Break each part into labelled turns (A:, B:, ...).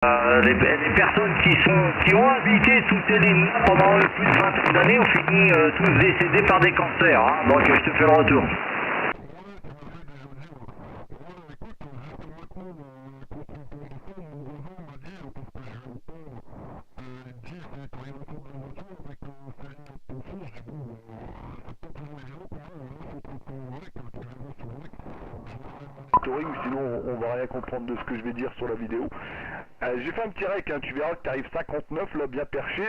A: Les personnes qui ont habité toutes ces lignes pendant plus de 20 d'années ont fini tous décédés par des cancers. Hein. Donc je te fais le retour.
B: Sinon on va rien comprendre de ce que je vais dire sur la vidéo. J'ai fait un petit rec, hein. Tu verras que tu arrives 59 là bien perché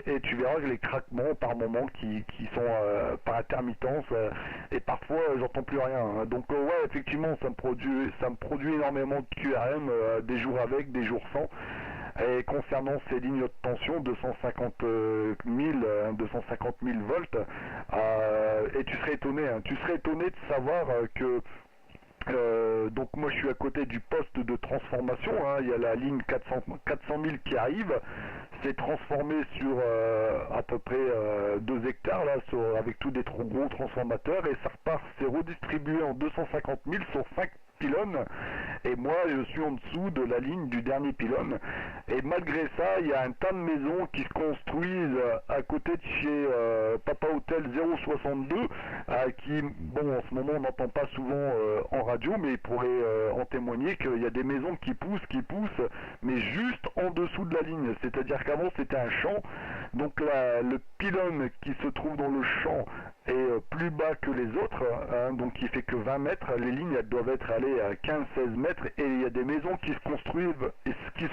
B: et tu verras que les craquements par moment qui sont par intermittence et parfois j'entends plus rien. Hein. Donc ouais, effectivement ça me produit énormément de QRM, des jours avec, des jours sans. Et concernant ces lignes de tension, 250 000 volts, et tu serais étonné, hein. Tu serais étonné de savoir que donc moi je suis à côté du poste de transformation, hein. Il y a la ligne 400 000 qui arrive, c'est transformé sur à peu près 2 hectares là, avec tous des gros transformateurs, et ça repart, c'est redistribué en 250 000 sur 5 pylônes, et moi je suis en dessous de la ligne du dernier pylône, et malgré ça il y a un tas de maisons qui se construisent à côté de chez Papa Hôtel 062, qui, bon en ce moment on n'entend pas souvent en radio, mais il pourrait en témoigner qu'il y a des maisons qui poussent, mais juste en dessous de la ligne, c'est-à-dire qu'avant c'était un champ, donc le pylône qui se trouve dans le champ est plus bas que les autres, hein, donc il fait que 20 mètres, les lignes elles doivent être allées à 15-16 mètres, et il y a des maisons qui se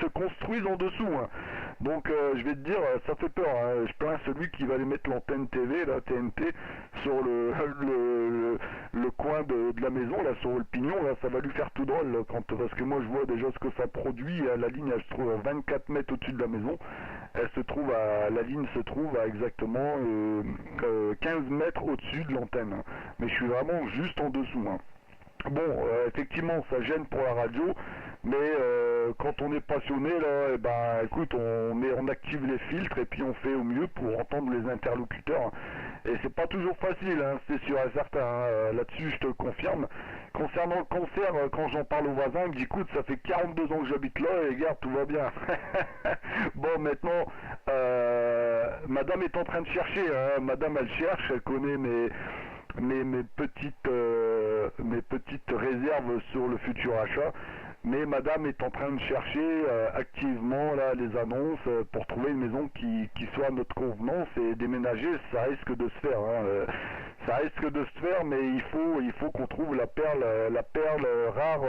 B: construisent en dessous, hein. Donc je vais te dire, ça fait peur, hein. Je plains celui qui va aller mettre l'antenne TV, la TNT, sur le coin de la maison, là sur le pignon, là ça va lui faire tout drôle, là, parce que moi je vois déjà ce que ça produit. La ligne elle se trouve à 24 mètres au-dessus de la maison, la ligne se trouve à exactement 15 mètres au-dessus de l'antenne, hein. Mais je suis vraiment juste en dessous, hein. Bon, effectivement, ça gêne pour la radio, mais quand on est passionné, là, écoute, on active les filtres et puis on fait au mieux pour entendre les interlocuteurs. Et c'est pas toujours facile, hein, c'est sûr et certain. Hein, là-dessus, je te le confirme. Concernant le concert, quand j'en parle aux voisins, ils me disent, écoute, ça fait 42 ans que j'habite là et regarde, tout va bien. Bon, maintenant, madame est en train de chercher, hein. Madame, elle cherche, elle connaît mes petites réserves sur le futur achat, mais madame est en train de chercher activement là les annonces pour trouver une maison qui soit à notre convenance, et déménager ça risque de se faire, hein. Ça risque de se faire, mais il faut qu'on trouve la perle rare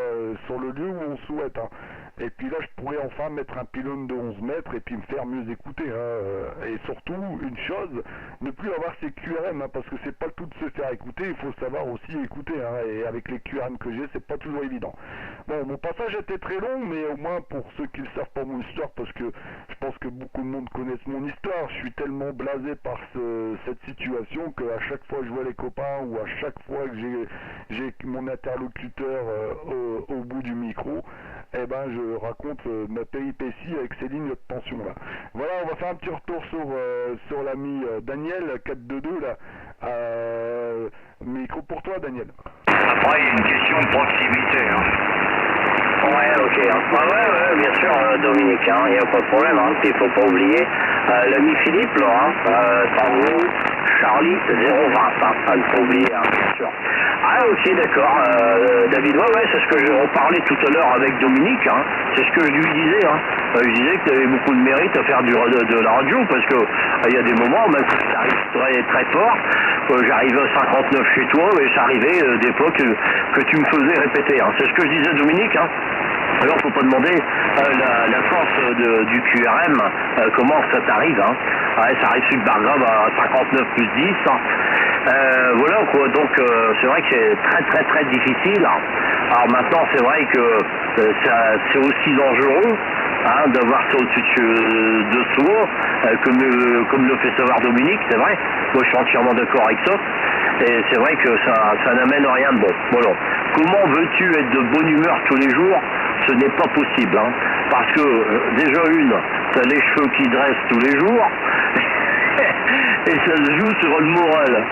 B: sur le lieu où on souhaite, hein. Et puis là je pourrais enfin mettre un pylône de 11 mètres et puis me faire mieux écouter, hein. Et surtout une chose, ne plus avoir ces QRM, hein, parce que c'est pas le tout de se faire écouter, il faut savoir aussi écouter, hein. Et avec les QRM que j'ai, c'est pas toujours évident. Bon, mon passage était très long, mais au moins pour ceux qui ne savent pas mon histoire, parce que je pense que beaucoup de monde connaissent mon histoire, je suis tellement blasé par cette situation qu'à chaque fois que je vois les copains, ou à chaque fois que j'ai mon interlocuteur au bout du micro, eh ben je raconte ma péripétie avec ces lignes de tension là. Voilà, on va faire un petit retour sur l'ami Daniel 422 là. Micro pour toi, Daniel.
A: Après, il y a une question de proximité, hein.
C: Ouais, ok. Ouais, bien sûr, Dominique, il n'y a pas de problème, hein. Puis il faut pas oublier l'ami Philippe, là, Tango, Charlie 020, hein. Pas de oublier, hein, bien sûr. Ah, ok, d'accord. David, ouais, c'est ce que on parlait tout à l'heure avec Dominique, hein. C'est ce que je lui disais, hein. Je disais que tu avais beaucoup de mérite à faire de la radio, parce que il y a des moments, même si ça arrive très, très fort, j'arrivais à 59 chez toi, et ça arrivait des fois que tu me faisais répéter, hein. C'est ce que je disais Dominique, hein. Alors, faut pas demander la force du QRM, comment ça t'arrive, hein. Ouais, ça arrive sur le bargrave à 59 plus 10, hein. Voilà quoi, donc c'est vrai que c'est très très très difficile. Alors maintenant, c'est vrai que c'est aussi dangereux, hein, d'avoir ça au-dessus de soi, comme le fait savoir Dominique, c'est vrai. Moi, je suis entièrement d'accord avec ça. Et c'est vrai que ça n'amène rien de bon. Voilà. Comment veux-tu être de bonne humeur tous les jours? Ce n'est pas possible, hein. Parce que déjà tu as les cheveux qui dressent tous les jours. Et ça se joue sur le moral.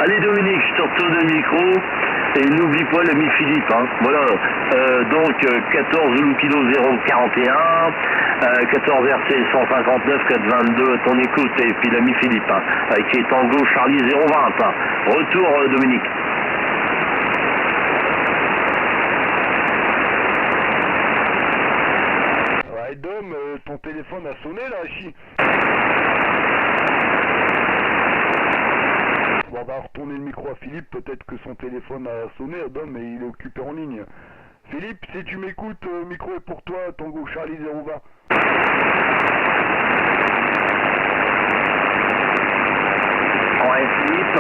C: Allez Dominique, je te retourne le micro. Et n'oublie pas l'ami Philippe, hein. Voilà, donc 14 Zulu Kilo 041, 14 RC 159 422 à ton écoute, et puis l'ami Philippe, hein, qui est Tango Charlie 020. Hein. Retour Dominique.
B: Ouais, Dom, ton téléphone a sonné là, Chi. Bon, on va retourner le micro à Philippe, peut-être que son téléphone a sonné, Dom, mais il est occupé en ligne. Philippe, si tu m'écoutes, le micro est pour toi, Tango Charlie 020.
C: Ouais, Philippe,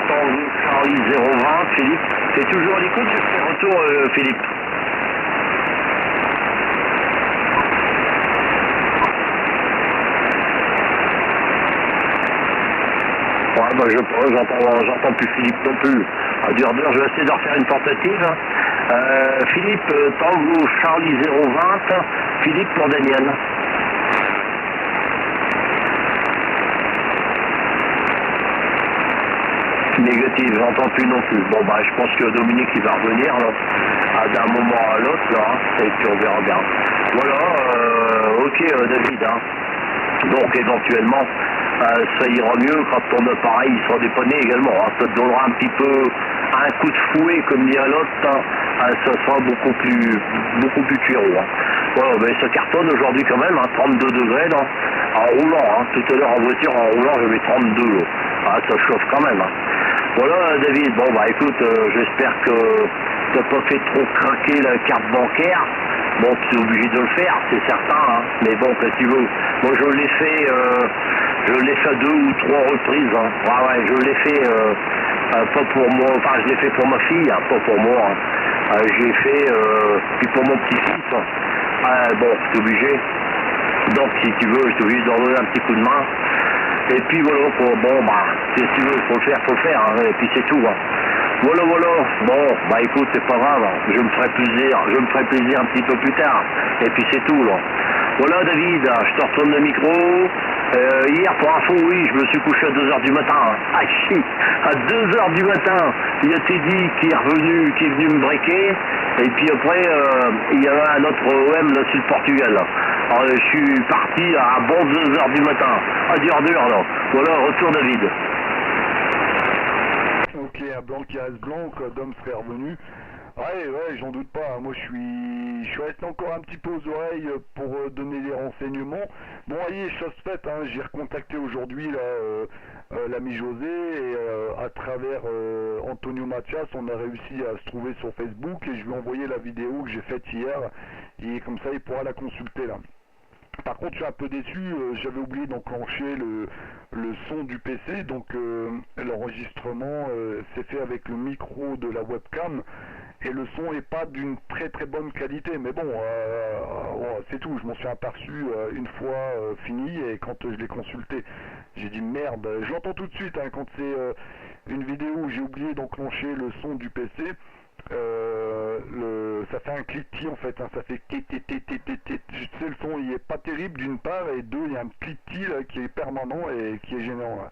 C: Tango Charlie 020, Philippe, c'est toujours à l'écoute, je fais retour Philippe. Ouais, bah j'entends plus Philippe non plus. À dur d'heure, je vais essayer de refaire une tentative. Philippe, Tango Charlie 020, Philippe pour Daniel. Négative, j'entends plus non plus. Bon bah je pense que Dominique il va revenir là, d'un moment à l'autre là, et puis on verra bien. Voilà, ok David, hein. Donc éventuellement ça ira mieux quand ton appareil sera dépanné également, hein. Ça te donnera un petit peu un coup de fouet comme dit à l'autre, hein. Ça sera beaucoup plus cuiro, hein. Voilà, mais ça cartonne aujourd'hui quand même, hein. 32 degrés là, en roulant, hein. Tout à l'heure en voiture en roulant j'avais 32 là. Ah, ça chauffe quand même, hein. Voilà David, bon bah écoute, j'espère que t'as pas fait trop craquer la carte bancaire. Bon, tu es obligé de le faire, c'est certain, hein. Mais bon, que tu veux. Moi je l'ai fait à 2 ou 3 reprises, hein. Ouais, je l'ai fait pas pour moi, enfin je l'ai fait pour ma fille, hein, pas pour moi, hein. J'ai fait puis pour mon petit-fils, hein. Bon, t'es obligé. Donc si tu veux, je suis obligé de leur donner un petit coup de main. Et puis voilà, bon bah, si tu veux, faut le faire, hein, et puis c'est tout, hein. Voilà, bon, bah écoute, c'est pas grave, hein. Je me ferai plaisir un petit peu plus tard, et puis c'est tout, là. Voilà David, je te retourne le micro. Hier, pour info, oui, je me suis couché à 2h du matin, hein. Ah chi, à 2h du matin, il y a Teddy qui est venu me breaker, et puis après, il y avait un autre OM là sur le Portugal, là. Alors, je suis parti à bon 2h du matin, à dur, là. Voilà, retour David.
B: Ok, un blanc qui reste blanc, Dom serait revenu. Ouais, j'en doute pas. Moi, je suis resté encore un petit peu aux oreilles pour donner des renseignements. Bon, voyez, chose faite, hein, j'ai recontacté aujourd'hui l'ami José et à travers Antonio Matias, on a réussi à se trouver sur Facebook et je lui ai envoyé la vidéo que j'ai faite hier et comme ça, il pourra la consulter là. Par contre, je suis un peu déçu, j'avais oublié d'enclencher le son du PC, donc l'enregistrement s'est fait avec le micro de la webcam et le son n'est pas d'une très bonne qualité, mais bon, c'est tout, je m'en suis aperçu une fois fini et quand je l'ai consulté, j'ai dit merde, je l'entends tout de suite, hein, quand c'est une vidéo où j'ai oublié d'enclencher le son du PC. Ça fait un cliquetis en fait, hein, ça fait tu sais, le son il est pas terrible d'une part et deux il y a un cliquetis là, qui est permanent et qui est gênant là.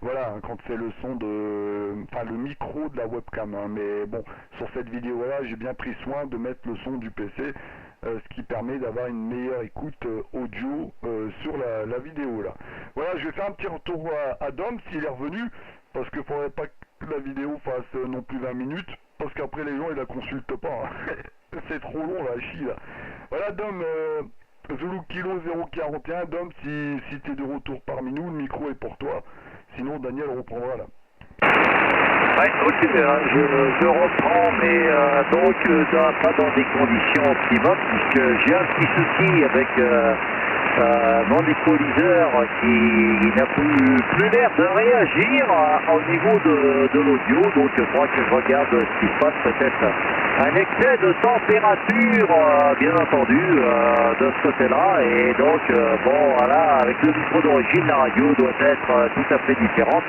B: Voilà, hein, quand c'est le son le micro de la webcam, hein, mais bon, sur cette vidéo là j'ai bien pris soin de mettre le son du PC, ce qui permet d'avoir une meilleure écoute audio sur la vidéo là. Voilà, je vais faire un petit retour à Dom s'il est revenu, parce qu'il faudrait pas que la vidéo fasse non plus 20 minutes. Parce qu'après les gens ils la consultent pas, hein. C'est trop long la chi là. Voilà Dom, Zulu Kilo 041, Dom, si tu es de retour parmi nous, le micro est pour toi. Sinon Daniel reprendra là.
A: Ouais, ok, je reprends, mais donc pas dans des conditions optimales, puisque j'ai un petit souci avec mon équaliseur qui n'a plus l'air de réagir au niveau de l'audio, donc je crois que je regarde ce qui se passe, peut-être un excès de température, bien entendu, de ce côté-là, et donc, bon, voilà, avec le micro d'origine, la radio doit être tout à fait différente.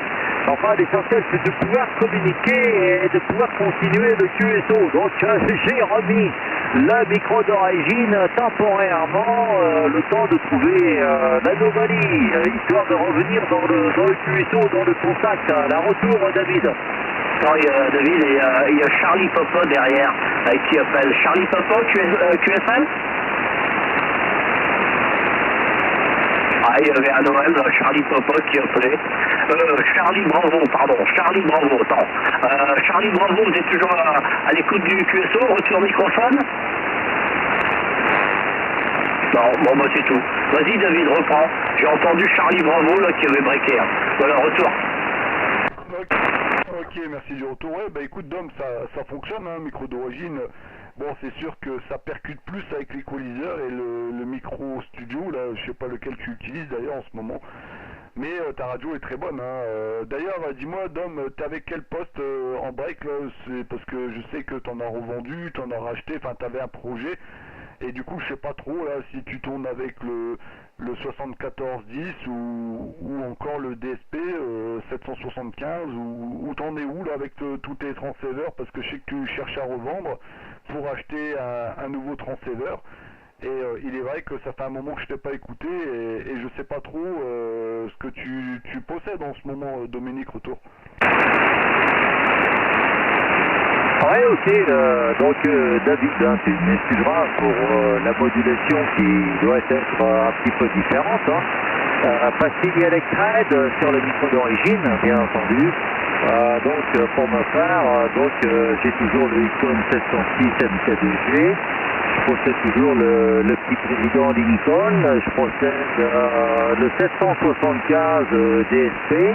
A: Enfin, l'essentiel, c'est de pouvoir communiquer et de pouvoir continuer le QSO. Donc, j'ai remis le micro d'origine temporairement, le temps de trouver l'anomalie, histoire de revenir dans le QSO, dans le contact. La retour, David.
C: Non, David, il y a Charlie Popo derrière, qui appelle. Charlie Popo, QSM? Ah, il y avait un OM, Charlie Popo qui appelait. Charlie Bravo, pardon, Charlie Bravo, attends. Charlie Bravo, vous êtes toujours à l'écoute du QSO, retour microphone? Non, bon bah c'est tout. Vas-y David, reprends. J'ai entendu Charlie Bravo là qui avait breaké. Hein. Voilà, retour.
B: Ok, merci du retour. Ouais, bah écoute Dom, ça fonctionne, hein, micro d'origine. Bon, c'est sûr que ça percute plus avec l'équaliseur et le micro studio, là, je sais pas lequel tu utilises d'ailleurs en ce moment. Mais ta radio est très bonne. Hein. D'ailleurs, dis-moi, Dom, t'es avec quel poste en break là? C'est parce que je sais que t'en as revendu, t'en as racheté, enfin t'avais un projet. Et du coup, je sais pas trop là si tu tournes avec le 7410 ou encore le DSP 775 ou t'en es où là avec tous tes transceivers, parce que je sais que tu cherches à revendre pour acheter un nouveau transceiver. Et il est vrai que ça fait un moment que je t'ai pas écouté et je sais pas trop ce que tu possèdes en ce moment, Dominique, retour.
A: Ouais, ok, donc David, hein, tu m'excuseras pour la modulation qui doit être un petit peu différente. Hein. Passé Electred sur le micro d'origine, bien entendu. Donc pour ma part, j'ai toujours le Icon 706 MK2G. Je possède toujours le petit président Lincoln. Je possède le 775 DSP.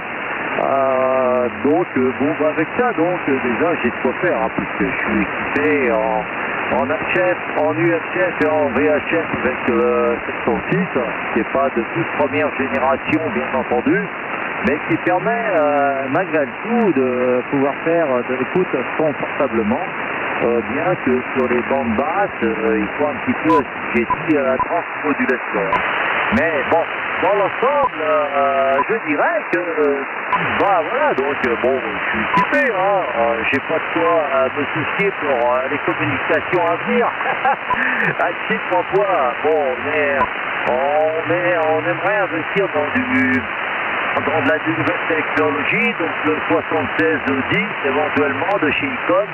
A: Bon, bah avec ça, déjà j'ai de quoi faire, hein, puisque je suis équipé en HF, en UHF et en VHF avec le 706, qui n'est pas de toute première génération, bien entendu, mais qui permet malgré tout de pouvoir faire de l'écoute confortablement, bien que sur les bandes basses, il faut un petit peu, j'ai dit, la transmodulation. Mais bon, dans l'ensemble, je dirais que, bah voilà, bon, je suis équipé, hein, j'ai pas de quoi me soucier pour les communications à venir. Accès 3 poids, bon, on aimerait investir dans de la nouvelle technologie, donc le 7610 éventuellement de chez Icon,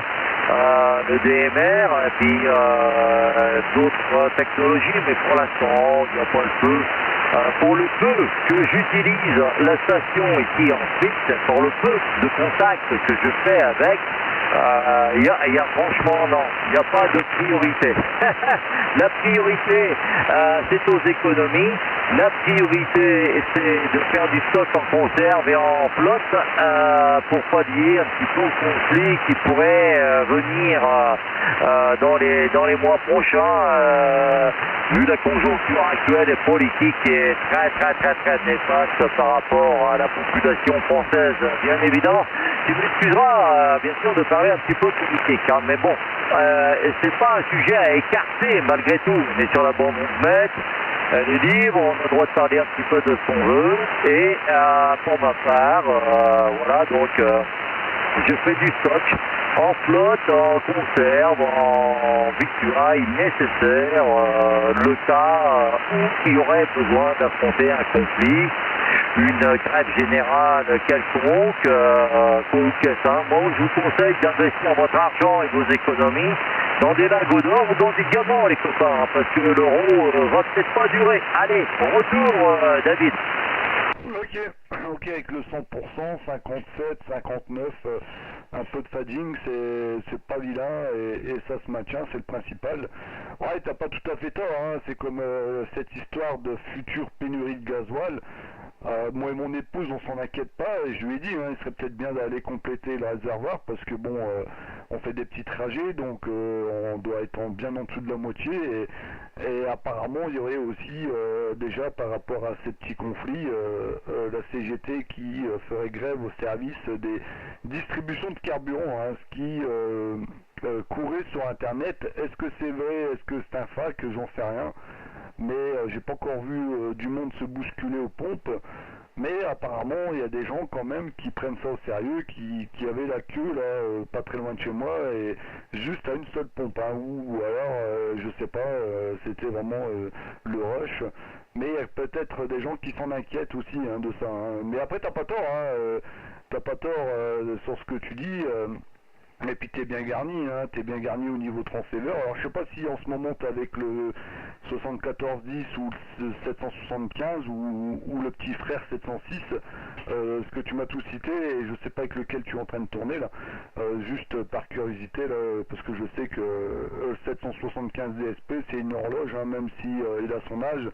A: le DMR, et puis d'autres technologies, mais pour l'instant, il n'y a pas le feu. Pour le peu que j'utilise la station ici en fixe, pour le peu de contact que je fais avec, il y a franchement non, il n'y a pas de priorité. La priorité, c'est aux économies. La priorité, c'est de faire du stock en conserve et en flotte pour pallier un petit peu le conflit qui pourrait venir dans les mois prochains, vu la conjoncture actuelle et politique qui est très néfaste par rapport à la population française, bien évidemment. Tu m'excuseras, bien sûr, de parler un petit peu politique, hein, mais bon, c'est pas un sujet à écarter malgré tout. On est sur la bonne route, elle est libre, on a le droit de parler un petit peu de ce qu'on veut, et pour ma part, voilà, donc je fais du stock en flotte, en conserve, en victuailles nécessaires, le cas où il y aurait besoin d'affronter un conflit, une grève générale quelconque, moi je vous conseille d'investir votre argent et vos économies dans des lingots d'or ou dans des diamants, les copains, hein, parce que l'euro va peut-être pas durer. Allez, retour David.
B: Ok, avec le 100%, 57, 59, un peu de fading, c'est pas vilain et ça se maintient, c'est le principal. Ouais, t'as pas tout à fait tort, hein, c'est comme cette histoire de future pénurie de gasoil. Moi et mon épouse, on s'en inquiète pas, et je lui ai dit, hein, il serait peut-être bien d'aller compléter le réservoir, parce que bon, on fait des petits trajets, donc on doit être bien en dessous de la moitié, et apparemment il y aurait aussi, déjà par rapport à ces petits conflits, la CGT qui ferait grève au service des distributions de carburant, hein, ce qui courait sur internet. Est-ce que c'est vrai, est-ce que c'est un fact, j'en sais rien, mais j'ai pas encore vu du monde se bousculer aux pompes. Mais apparemment il y a des gens quand même qui prennent ça au sérieux, qui avaient la queue là pas très loin de chez moi et juste à une seule pompe, hein, ou alors je sais pas, c'était vraiment le rush. Mais il y a peut-être des gens qui s'en inquiètent aussi, hein, de ça, hein. Mais après t'as pas tort, hein, t'as pas tort sur ce que tu dis. Et puis t'es bien garni, hein, t'es bien garni au niveau transceiver. Alors je sais pas si en ce moment t'es avec le 7410 ou le 775 ou le petit frère 706, ce que tu m'as tout cité, et je sais pas avec lequel tu es en train de tourner là, juste par curiosité là, parce que je sais que le 775 DSP c'est une horloge, hein, même si il a son âge.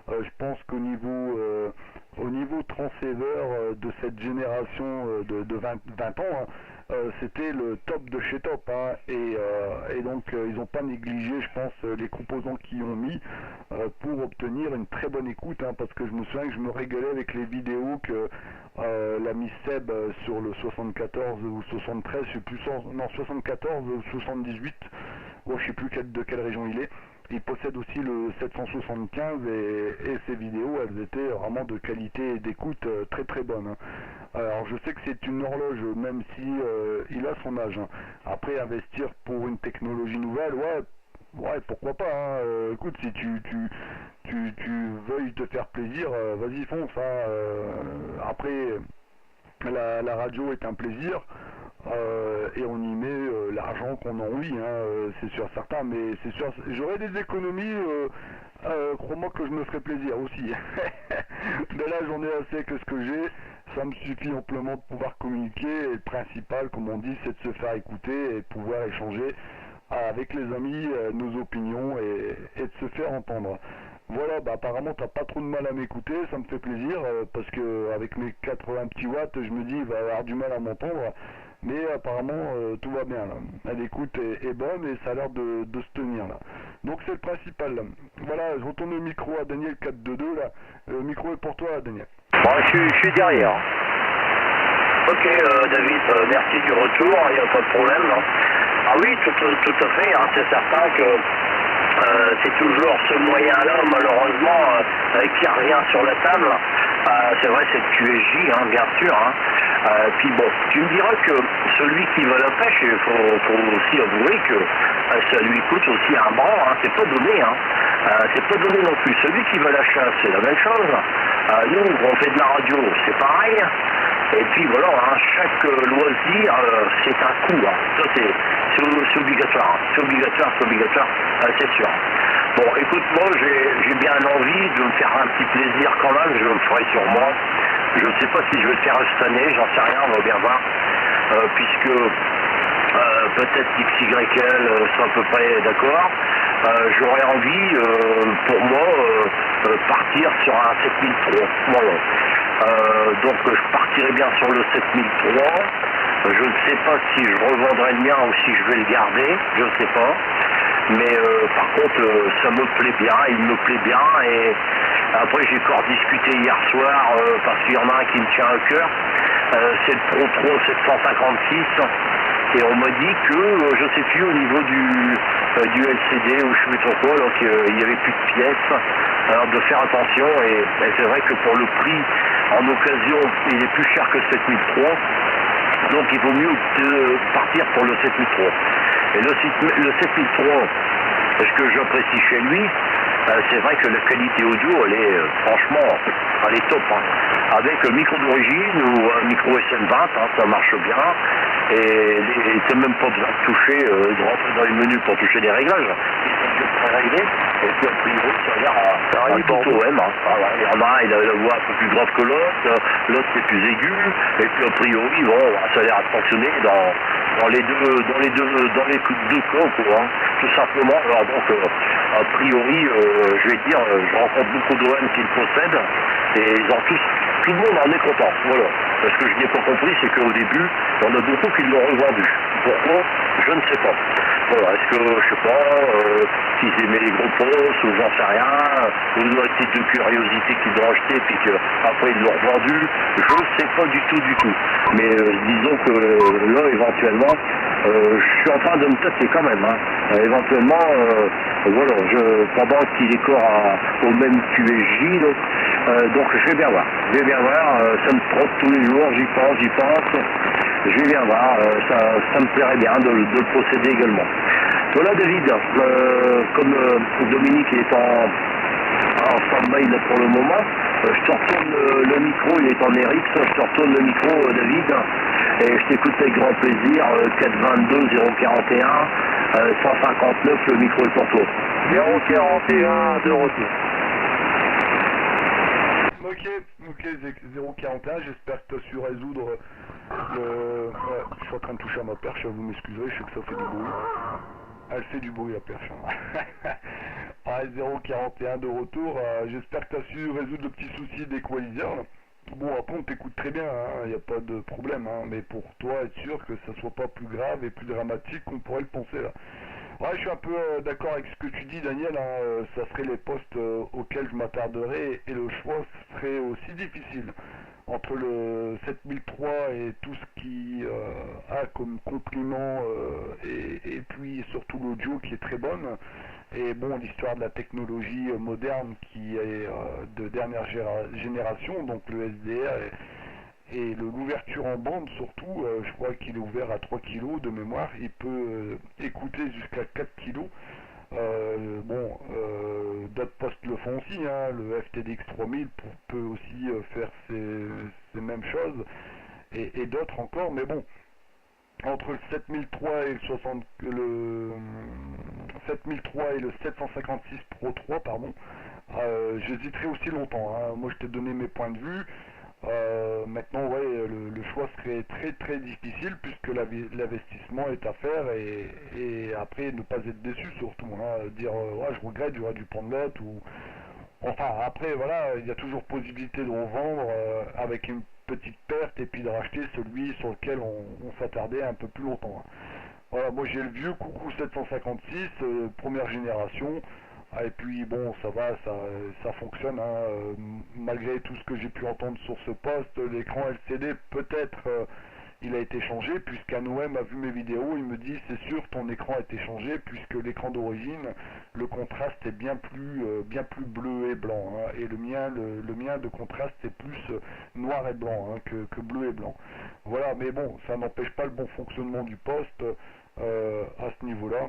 B: Je pense qu'au niveau transceiver de cette génération de 20 ans, hein, c'était le top de chez top, hein, et donc ils n'ont pas négligé, je pense, les composants qu'ils ont mis pour obtenir une très bonne écoute, hein, parce que je me souviens que je me régalais avec les vidéos que l'ami Seb sur le 74 ou 73, je sais plus, non 74 ou 78, bon, je sais plus de quelle région il est. Il possède aussi le 775 et ses vidéos, elles étaient vraiment de qualité et d'écoute très très bonnes, hein. Alors je sais que c'est une horloge, même si il a son âge, hein. Après, investir pour une technologie nouvelle, ouais, pourquoi pas, hein. Écoute, si tu veuilles te faire plaisir, vas-y fonce, hein. Après, la radio est un plaisir. Et on y met l'argent qu'on a envie, hein, c'est sûr certain, mais c'est sûr, j'aurais des économies, crois-moi que je me ferai plaisir aussi. Mais là j'en ai assez que ce que j'ai, ça me suffit amplement de pouvoir communiquer, et le principal, comme on dit, c'est de se faire écouter et de pouvoir échanger avec les amis nos opinions et de se faire entendre. Voilà, bah apparemment t'as pas trop de mal à m'écouter, ça me fait plaisir, parce que avec mes 80 petits watts, je me dis il va avoir du mal à m'entendre. Mais apparemment tout va bien là. L'écoute est bonne et ça a l'air de se tenir là. Donc c'est le principal là. Voilà, je retourne le micro à Daniel 422 là. Le micro est pour toi Daniel.
C: Bon, je suis derrière. Ok David, merci du retour, il n'y a pas de problème. Hein. Ah oui, tout à fait, hein, c'est certain que c'est toujours ce moyen-là, malheureusement, qu'il n'y a rien sur la table. C'est vrai, c'est le QSJ, hein, bien sûr. Hein. Puis bon, tu me diras que celui qui va la pêche, il faut aussi avouer que ça lui coûte aussi un bras, hein, c'est pas donné, hein. C'est pas donné non plus. Celui qui va la chasse, c'est la même chose. Nous, on fait de la radio, c'est pareil. Et puis voilà, hein, chaque loisir, c'est un coût. Hein. Ça, c'est obligatoire. Hein. C'est obligatoire, c'est sûr. Bon, écoute, moi, j'ai bien envie de me faire un petit plaisir quand même. Je le ferai sur moi. Je ne sais pas si je vais le faire cette année, j'en sais rien, on va bien voir. Puisque peut-être XYL sont à peu près d'accord. J'aurais envie, pour moi, partir sur un 7003. Voilà. Donc je partirai bien sur le 7003. Je ne sais pas si je revendrai le mien ou si je vais le garder, je ne sais pas. Mais par contre, ça me plaît bien, il me plaît bien. Et après, j'ai encore discuté hier soir, parce qu'il y en a un qui me tient à cœur. C'est le Pro 3 756. Et on m'a dit que, je ne sais plus, au niveau du LCD, ou je sais plus trop quoi, donc il n'y avait plus de pièces. Alors de faire attention, et c'est vrai que pour le prix, en occasion, il est plus cher que le 7003. Donc il vaut mieux partir pour le 7003. Et le 7003, ce que j'apprécie chez lui, c'est vrai que la qualité audio, elle est franchement, elle est top. Hein. Avec un micro d'origine ou un micro SM20, hein, ça marche bien. Et t'as même pas besoin de toucher, de rentrer dans les menus pour toucher les réglages. Ils sont très réglés. Et puis a priori, ça a l'air tout OM. Hein. Alors, il y en a un, il a la voix un peu plus grave que l'autre c'est plus aigu. Et puis a priori, bon, ça a l'air de fonctionner dans les deux cas, quoi, hein, tout simplement. Alors donc, a priori, je vais dire, je rencontre beaucoup d'OM qui le possèdent, et ils ont tout le monde en est content, voilà. Ce que je n'ai pas compris, c'est qu'au début, il y en a beaucoup qui l'ont revendu. Pourquoi? Je ne sais pas. Voilà, est-ce que, je sais pas, s'ils aimaient les gros postes, ou j'en sais rien, ou une petite de curiosité qu'ils ont acheté, puis qu'après ils l'ont revendu, je ne sais pas du tout. Mais disons que là, éventuellement, je suis en train de me tester quand même. Hein. Éventuellement, voilà, pendant qu'il est corps au même QSJ, donc je vais bien voir. Ça me trotte tous les jours, j'y pense. Je vais bien voir, ça me plairait bien de le posséder également. Voilà David, comme Dominique est en stand-by, stand-by là pour le moment. Je te retourne le micro, il est en RX, je te retourne le micro David, et je t'écoute avec grand plaisir, 422 041 159, le micro est pour toi.
A: 041 de retour.
B: Ok, 041, j'espère que tu as su résoudre le... Ouais, je suis en train de toucher à ma perche, vous m'excuserez, je sais que ça fait du bruit. Elle fait du bruit la perche. Ouais, 041 de retour, j'espère que tu as su résoudre le petit souci d'équaliseur. Bon, après on t'écoute très bien, il n'y a pas de problème, hein, mais pour toi être sûr que ça soit pas plus grave et plus dramatique qu'on pourrait le penser là. Ouais, je suis un peu d'accord avec ce que tu dis, Daniel, hein, ça serait les postes auxquels je m'attarderais et le choix serait aussi difficile entre le 7003 et tout ce qui a comme compliment et puis surtout l'audio qui est très bonne. Et bon, l'histoire de la technologie moderne qui est de dernière génération, donc le SDR et l'ouverture en bande surtout, je crois qu'il est ouvert à 3 kg de mémoire, il peut écouter jusqu'à 4 kg. D'autres postes le font aussi, hein, le FTDX 3000 peut aussi faire ces mêmes choses, et d'autres encore, mais bon, entre le 7003 et le 7003 et le 756 Pro 3, pardon, j'hésiterai aussi longtemps, hein. Moi je t'ai donné mes points de vue. Maintenant, ouais, le choix serait très très difficile puisque l'investissement est à faire et après ne pas être déçu surtout, hein, dire ouais, je regrette, j'aurais dû prendre l'autre ou enfin après voilà, il y a toujours possibilité de revendre avec une petite perte et puis de racheter celui sur lequel on s'attardait un peu plus longtemps, hein. Voilà, moi j'ai le vieux Coucou 756 première génération. Et puis bon, ça va, ça fonctionne, hein, malgré tout ce que j'ai pu entendre sur ce poste. L'écran LCD, peut-être, il a été changé, puisqu'un OM a vu mes vidéos, il me dit, c'est sûr, ton écran a été changé, puisque l'écran d'origine, le contraste est bien plus bleu et blanc, hein, et le mien de contraste est plus noir et blanc, hein, que bleu et blanc. Voilà, mais bon, ça n'empêche pas le bon fonctionnement du poste à ce niveau-là.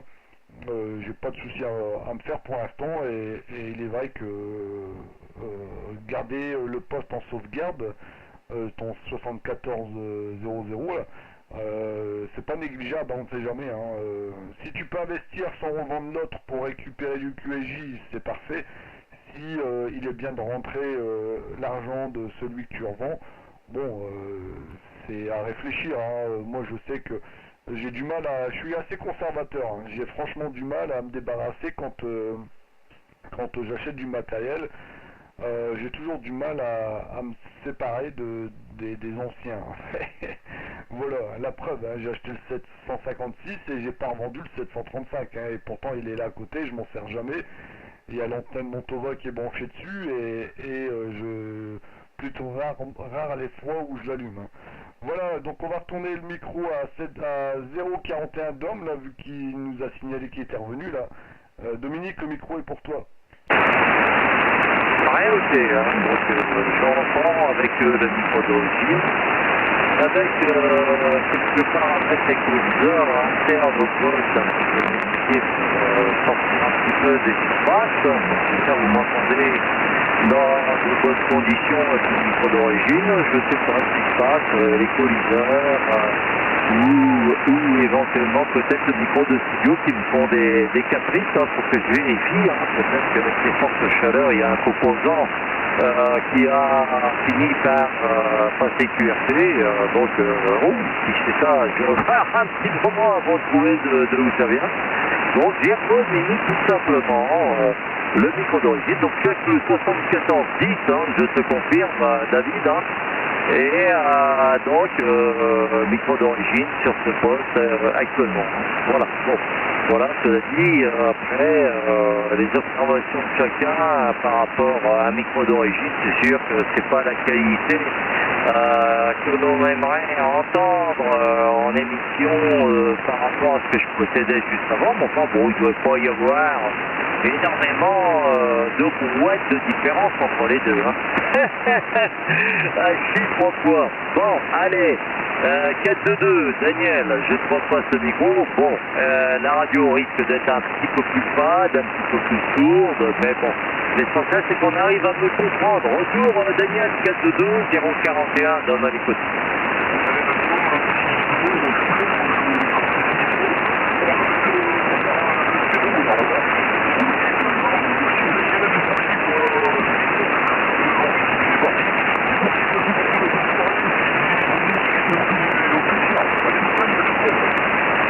B: J'ai pas de souci à me faire pour l'instant et il est vrai que garder le poste en sauvegarde, ton 7400 là, c'est pas négligeable, on ne sait jamais, hein. Si tu peux investir sans revendre l'autre pour récupérer du QSJ, c'est parfait. Si il est bien de rentrer l'argent de celui que tu revends, bon, c'est à réfléchir, hein. Moi je sais que j'ai du mal à... Je suis assez conservateur, hein. J'ai franchement du mal à me débarrasser quand j'achète du matériel. J'ai toujours du mal à me séparer des anciens. Voilà, la preuve, hein, j'ai acheté le 756 et j'ai pas revendu le 735, hein, et pourtant il est là à côté, je m'en sers jamais. Il y a l'antenne Montova qui est branchée dessus et plutôt rare les fois où je l'allume, hein. Voilà, donc on va retourner le micro à 041 Dom, là, vu qu'il nous a signalé qu'il était revenu, là. Dominique, le micro est pour toi.
A: Rien ok, hein. Donc je reprends avec le micro d'origine, avec quelques paramètres équaliseurs internes au poste, un petit peu modifiés pour sortir un petit peu des surfaces. Donc c'est ça, vous m'entendez dans de bonnes conditions avec le micro d'origine. Je sais pas ce qui se passe, l'équaliseur ou éventuellement peut-être le micro de studio qui me font des caprices, hein, pour que je vérifie, hein. Peut-être qu'avec les fortes chaleurs il y a un composant qui a fini par passer QRT, donc si c'est ça, je vais faire un petit moment avant de trouver de où ça vient. Donc j'ai remis tout simplement le micro d'origine, donc tu as que le 7410, hein, je te confirme David, hein. Et donc micro d'origine sur ce poste actuellement. Voilà, bon, voilà, cela dit, après les observations de chacun par rapport à un micro d'origine, c'est sûr que c'est pas la qualité que l'on aimerait entendre en émission par rapport à ce que je possédais juste avant, mais enfin bon, il ne doit pas y avoir énormément de brouettes de différence entre les deux, hein. Chiffre quoi. Bon, allez, 422, Daniel, je te repasse le micro. Bon, la radio risque d'être un petit peu plus fade, un petit peu plus sourde, mais bon, L'essentiel, c'est qu'on arrive à me comprendre. Retour, Daniel, 422, 041, dans un écoute.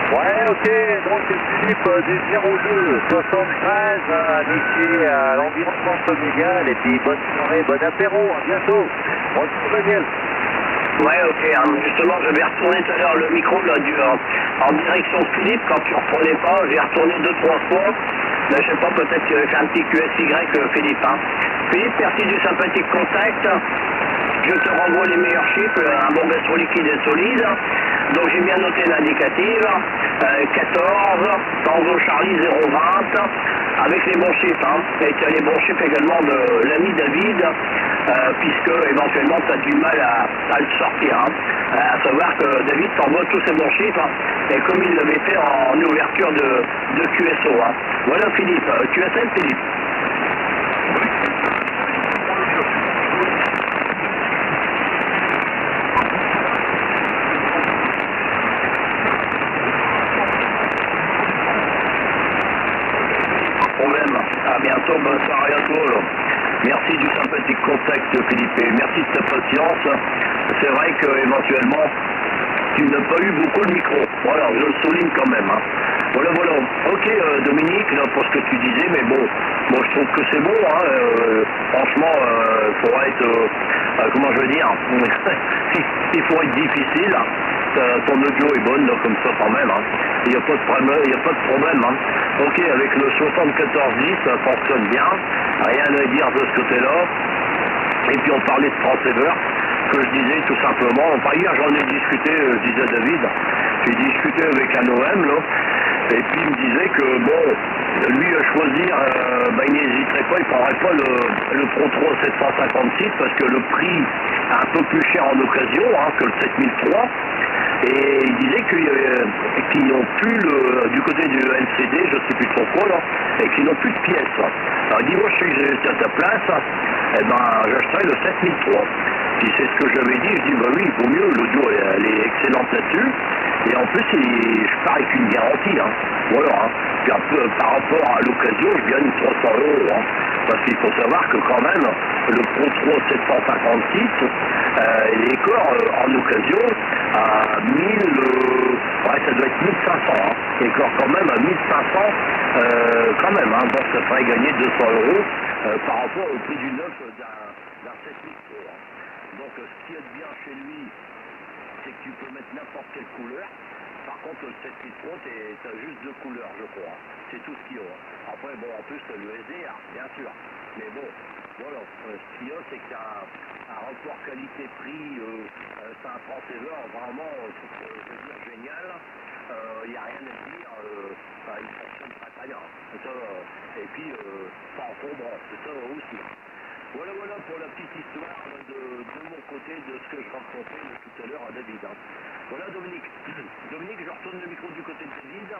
A: Ouais, ok, donc Philippe du 02 73, d'ici à l'environnement familial, et puis bonne soirée, bon apéro, à bientôt. Bonjour Daniel.
C: Ouais, ok, justement, je vais retourner tout à l'heure le micro là, en direction de Philippe, quand tu reprenais pas, j'ai retourné 2-3 fois. Là, je sais pas, peut-être qu'il avait fait un petit QSY, Philippe. Hein. Philippe, merci du sympathique contact. Je te renvoie les meilleurs chiffres, un bon gazon liquide et solide. Donc j'ai bien noté l'indicative, 14, Tango Charlie 020, avec les bons chiffres. Hein. Et tu as les bons chiffres également de l'ami David, puisque éventuellement tu as du mal à le sortir. Hein. À savoir que David t'envoie tous ses bons chiffres, hein, et comme il l'avait fait en ouverture de QSO. Hein. Voilà Philippe, QSL Philippe. À bientôt, bonne soirée à toi. Merci du sympathique contact Philippe et merci de ta patience. C'est vrai qu'éventuellement tu n'as pas eu beaucoup de micro. Voilà, je le souligne quand même. Hein. Voilà. Ok Dominique, là, pour ce que tu disais, mais bon, moi je trouve que c'est bon. Hein. Franchement, pour être, comment je veux dire, il faut être difficile. Ton audio est bonne, là, comme ça quand même. Hein. Il n'y a pas de problème. Hein. Ok, avec le 7410, ça fonctionne bien. Rien à dire de ce côté-là. Et puis on parlait de Transceiver, que je disais tout simplement. Hier j'en ai discuté, je disais à David, j'ai discuté avec un OM, là, et puis il me disait que bon, lui à choisir, il n'hésiterait pas, il ne prendrait pas le Pro 3 756 parce que le prix est un peu plus cher en occasion que le 7003. Et il disait qu'ils n'ont plus du côté du LCD, je ne sais plus trop quoi là, et qu'ils n'ont plus de pièces. Alors il dit, moi je sais que j'étais à ta place, j'achèterais le 7003. Puis c'est ce que j'avais dit, je dis bah oui, il vaut mieux, l'audio elle est excellente là-dessus. Et en plus je pars avec une garantie. Hein. Voilà. Hein. Puis un peu, par rapport à l'occasion, je gagne 300 €. Hein. Parce qu'il faut savoir que quand même, le Pro 3 756, il est encore en occasion à 1000, ça doit être 1500. Hein. Il est encore quand même à 1500 quand même. Hein. Donc ça ferait gagner 200 € par rapport au prix du neuf d'un 7003. Hein. Donc ce qu'il y a de bien chez lui, c'est que tu peux mettre n'importe quelle couleur. Par contre, le 7003, tu as juste 2 couleurs, je crois. C'est tout ce qu'il y a. Après, bon, en plus, tu as le SDR, bien sûr. Mais bon, voilà. Ce qu'il y a, c'est que tu as un rapport qualité-prix. C'est un Transceiver vraiment, je veux dire, génial. Il n'y a rien à dire. Il fonctionne très bien. Et puis, pas encombrant. C'est ça aussi. Voilà pour la petite histoire de mon côté de ce que je racontais tout à l'heure à David. Hein. Voilà Dominique. Dominique, je retourne le micro du côté de David.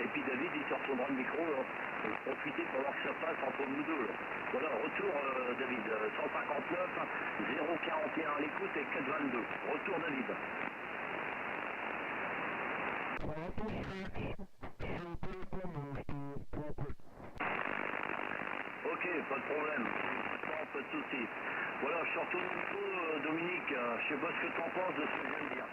C: Et puis David, il se retournera le micro. Profitez pour voir que ça passe entre nous deux. Là. Voilà, retour David. 159, 041 à l'écoute et 422. Retour David. Ok, pas de problème. Pas de soucis. Voilà, je suis retourné le micro, Dominique. Je sais pas ce que tu en penses de ce que je viens de dire.